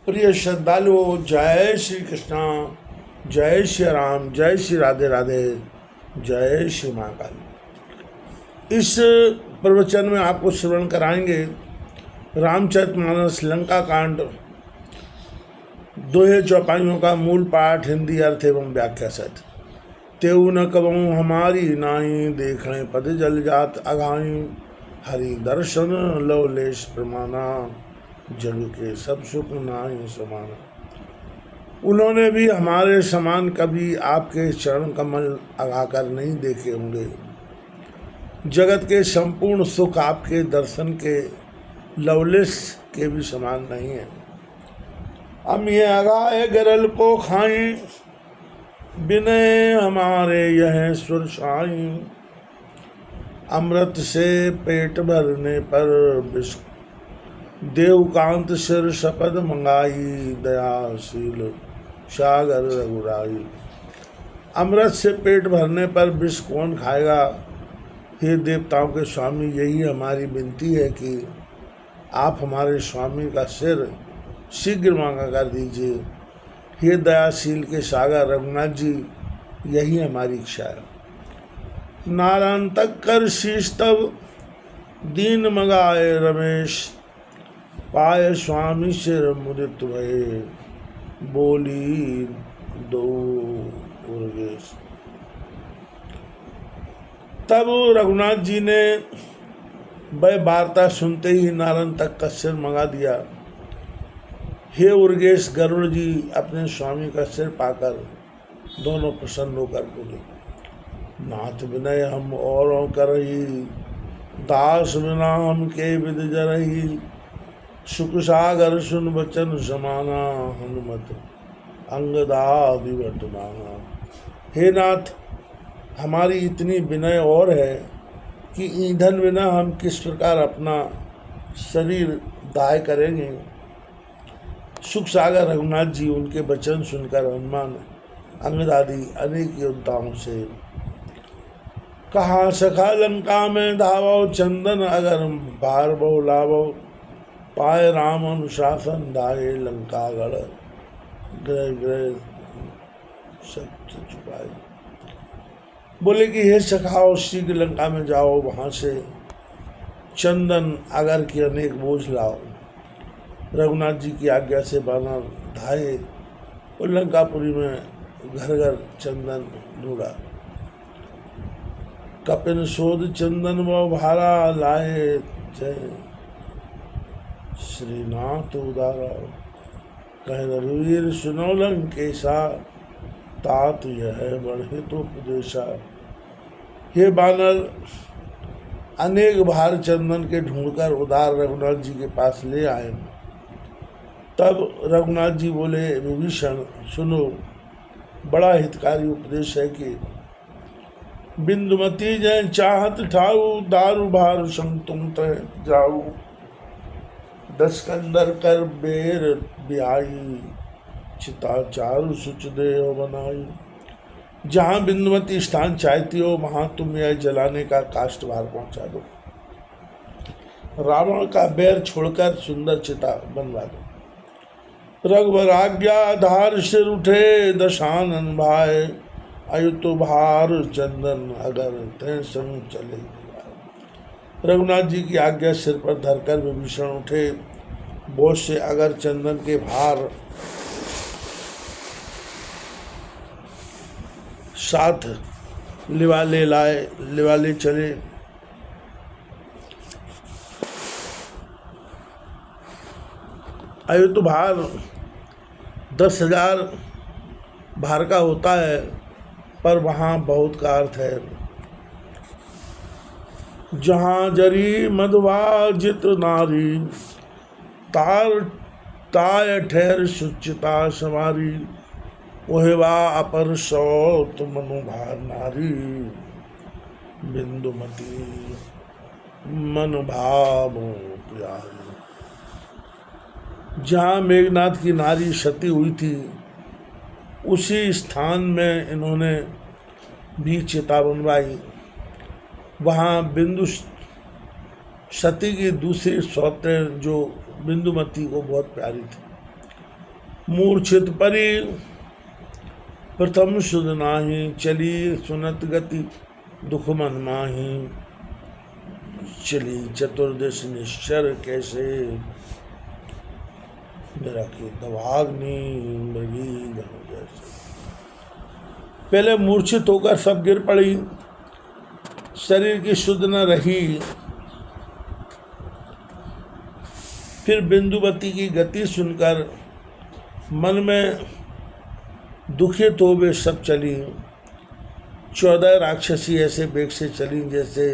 प्रिय श्रद्धालुओं, जय श्री कृष्णा, जय श्री राम, जय श्री राधे राधे, जय श्री महाकाल। इस प्रवचन में आपको श्रवण कराएंगे रामचरितमानस लंका कांड दोहे चौपाइयों का मूल पाठ, हिंदी अर्थ एवं व्याख्या सहित। तेऊ न कबहू हमारी नाई, देखने पद जल जात अघाई, हरि दर्शन लवलेश प्रमाना, जग के सब सुख नाई समाना। उन्होंने भी हमारे समान कभी आपके चरण कमल अगाकर नहीं देखे होंगे। जगत के संपूर्ण सुख आपके दर्शन के लवलेश के भी समान नहीं है। हम ये अगाए गरल को खाएं, बिनय हमारे यह सुर साई, अमृत से पेट भरने पर विष देवकांत सिर शपथ मंगाई, दयाशील सागर रघुराई। अमृत से पेट भरने पर विष कौन खाएगा? हे देवताओं के स्वामी, यही हमारी विनती है कि आप हमारे स्वामी का सिर शीघ्र मांगा कर दीजिए। हे दयाशील के सागर रघुनाथ जी, यही हमारी इच्छा है। नारायण तक कर शीश तब दीन मंगाए रमेश, पाए स्वामी सिर मुदित भये, बोली दो उर्वेश। तब रघुनाथ जी ने वह वार्ता सुनते ही नारायण तक का सिर मंगा दिया। हे उर्गेश, गरुड़ जी अपने स्वामी का सिर पाकर दोनों प्रसन्न होकर बोले, नाथ विनय हम औरों करही, दास बिना हम के विद जरही, सुख सागर सुन बचन समाना, हनुमत अंगदादि वर्तमाना। हे नाथ, हमारी इतनी विनय और है कि ईंधन बिना हम किस प्रकार अपना शरीर दाह करेंगे। सुख सागर रघुनाथ जी उनके वचन सुनकर हनुमान अंगदादि अनेक योद्धाओं से कहा, सखा लंका में धावो, चंदन अगर भार बहु लावो, पाए राम अनुशासन दाए, लंका गढ़ ग्रह ग्रह सब छुपाए। बोले कि हे सखाओ, शीघ्र लंका में जाओ, वहाँ से चंदन अगर की अनेक बोझ लाओ। रघुनाथ जी की आज्ञा से बानर धाये और लंकापुरी में घर घर चंदन ढूंढा। कपिन शोध चंदन वो भारा, लाए जय श्रीनाथ उदारा, कह रघुवीर सुनो लंकेशा, तात यह बढ़े तो उपदेशा। हे बानर, अनेक भार चंदन के ढूंढकर उदार रघुनाथ जी के पास ले आए। तब रघुनाथ जी बोले, विभीषण सुनो, बड़ा हितकारी उपदेश है कि बिंदुमती जय चाहत ठाऊ, दारू भार संग तुम तय जाऊ, दस्कंदर कर बेर ब्याई, चिता चारु सुच देव बनाई। जहाँ बिंदुमती स्थान चाहती हो, वहाँ तुम यह जलाने का काष्ठ भार पहुँचा दो। रावण का बैर छोड़कर सुंदर चिता बनवा दो। रघुवर आज्ञा धार सिर उठे, दशानन भाई, अयुत भार चंदन अगर तय संग चले। रघुनाथ जी की आज्ञा सिर पर धरकर विभीषण उठे। बोझ से अगर चंदन के भार साथ लिवाले चले। अयुत भार 10,000 भार का होता है, पर वहाँ बहुत का अर्थ है। जहाँ जरी मधुवा जित नारी, तार ताय ठहर सुचिता सवारी, वहवा अपर सौत मनुभार नारी, बिंदुमती मन भाव प्यारी। जहाँ मेघनाथ की नारी सती हुई थी, उसी स्थान में इन्होंने भी चिता बनवाई। वहाँ बिंदु सती की दूसरी सौतेन जो बिंदुमती को बहुत प्यारी थी, मूर्छित परी प्रथम सुध नाही, चली सुनत गति दुख मन माही। चली चतुर्दश निश्चर कैसे, मेरा की दवाग्नि मृगी धनु जैसे। पहले मूर्छित होकर सब गिर पड़ी, शरीर की शुद्ध न रही। फिर बिंदुवती की गति सुनकर मन में दुखित हो वे सब चली। 14 राक्षसी ऐसे बेग से चली जैसे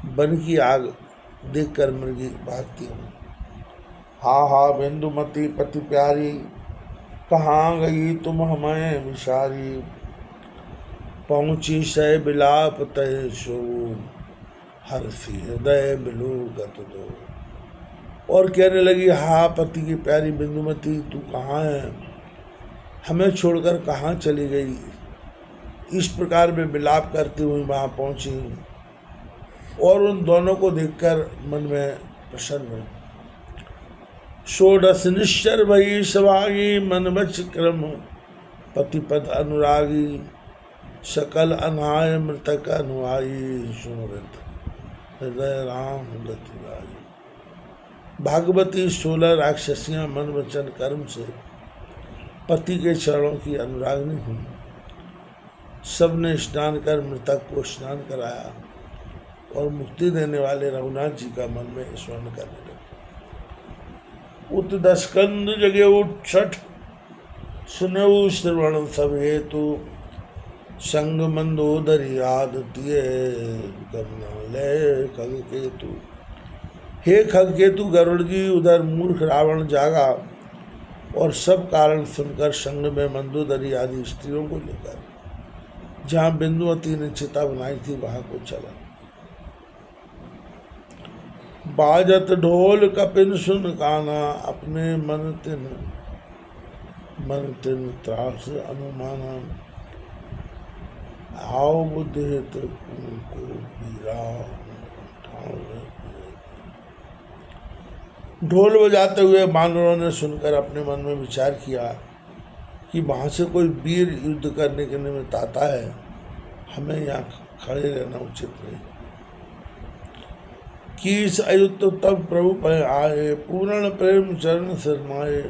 बन की आग देखकर मृगी भागती हूँ। हा हा बिंदुमती पति प्यारी, कहाँ गई तुम हमें विसारी। पहुँची सह बिलाप तय सो, हर्षी हृदय बिलु गत दो। और कहने लगी, हा पति की प्यारी बिंदुमती, तू कहाँ है, हमें छोड़कर कहाँ चली गई। इस प्रकार वे विलाप करती हुई वहाँ पहुँची और उन दोनों को देखकर मन में प्रसन्न हुई। षोडश निश्चर भई सभागी, मन बच क्रम पतिपद अनुरागी। सकल अनाय मृतक अनुआई, सुमृत हृदय राम गति लाई। भागवती 16 राक्षसियां मन वचन कर्म से पति के चरणों की अनुरागिनी हुई। सबने स्नान कर मृतक को स्नान कराया और मुक्ति देने वाले रघुनाथ जी का मन में स्मरण करने लगे। उत 10 स्कंद जगे उठ 6 सुनऊ श्रवण सब हेतु। संग मंदोदरी आदतीय गमना ले खग केतु। हे खग केतु, गरुड़ जी उधर मूर्ख रावण जागा और सब कारण सुनकर संग में मंदोदरी आदि स्त्रियों को लेकर जहाँ बिंदुवती ने चिता बनाई थी वहां को चला। बाजत ढोल कपिन सुन काना, अपने मन तिन त्रास अनुमाना। आओ बुद्धि हित को पीरा, ढोल बजाते हुए वानरों ने सुनकर अपने मन में विचार किया कि वहाँ से कोई वीर युद्ध करने के निमित्त आता है, हमें यहाँ खड़े रहना उचित नहीं। कीस अयुत तब प्रभु पर आए, पूर्ण प्रेम चरण शरमाए।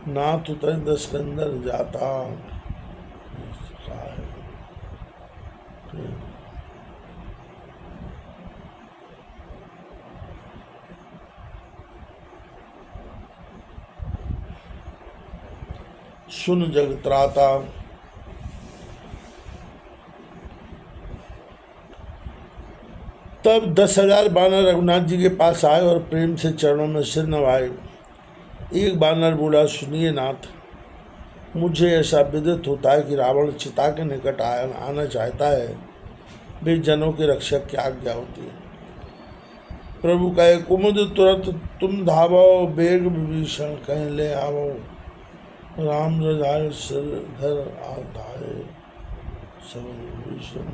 नाथ तय 10 स्कंदर जाता, सुन जग त्राता। तब 10,000 बानर रघुनाथ जी के पास आए और प्रेम से चरणों में सिर नवाए। एक बानर बोला, सुनिए नाथ, मुझे ऐसा विदित होता है कि रावण चिता के निकट आना चाहता है। वे जनों के रक्षक की आज्ञा होती है। प्रभु कहे, कुमुद तुरंत तुम धावो, बेग विभीषण कहीं ले आवो। राम रजाए सिर धर आधाए, सब विभीषण।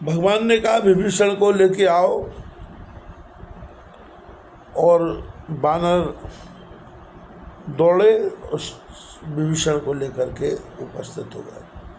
भगवान ने कहा, विभीषण को लेके आओ, और बानर दौड़े उस विभीषण को लेकर के उपस्थित हो गए।